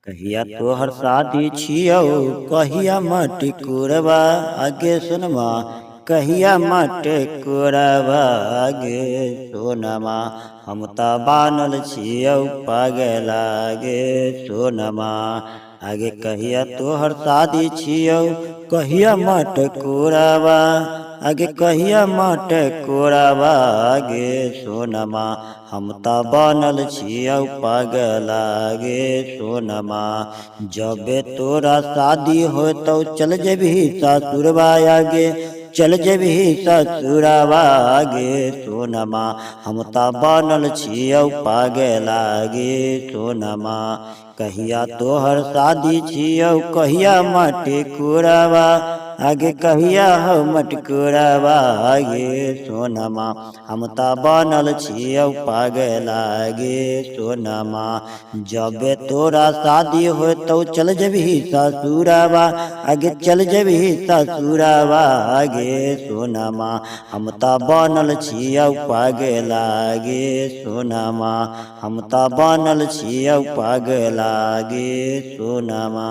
कहिया तोहर शादी छियौ कहिया माटी कोरबा आगे सुनमा कहिया माटी कोरबा आगे सोनमा हम त बानल छियौ पागल आगे सोनमा आगे कहिया तोहर शादी छियौ कहिया माटी कोरबा आगे कहिया माटी कोरबा आगे सोनमा हम त बनल छियौ पागल आगे सोनमा जबे तोरा शादी हो तो चल जेबी ससुरबा आगे चल जेबी ससुरबा आगे सोनमा हम त बनल छियौ पागल आगे सोनमा कहिया तोहर शादी छियौ कहिया माटी कोरबा आगे कहिया हो मटकोरबा आगे सोनमा हम त बनल छियौ पागल आगे सोनमा जबे तोरा शादी हो तो चल जेबी ससुरबा आगे चल जेबी ससुरबा आगे सोनमा हम त बनल छियौ पागल आगे सोनमा हम त बनल छियौ पागल आगे सोनमा।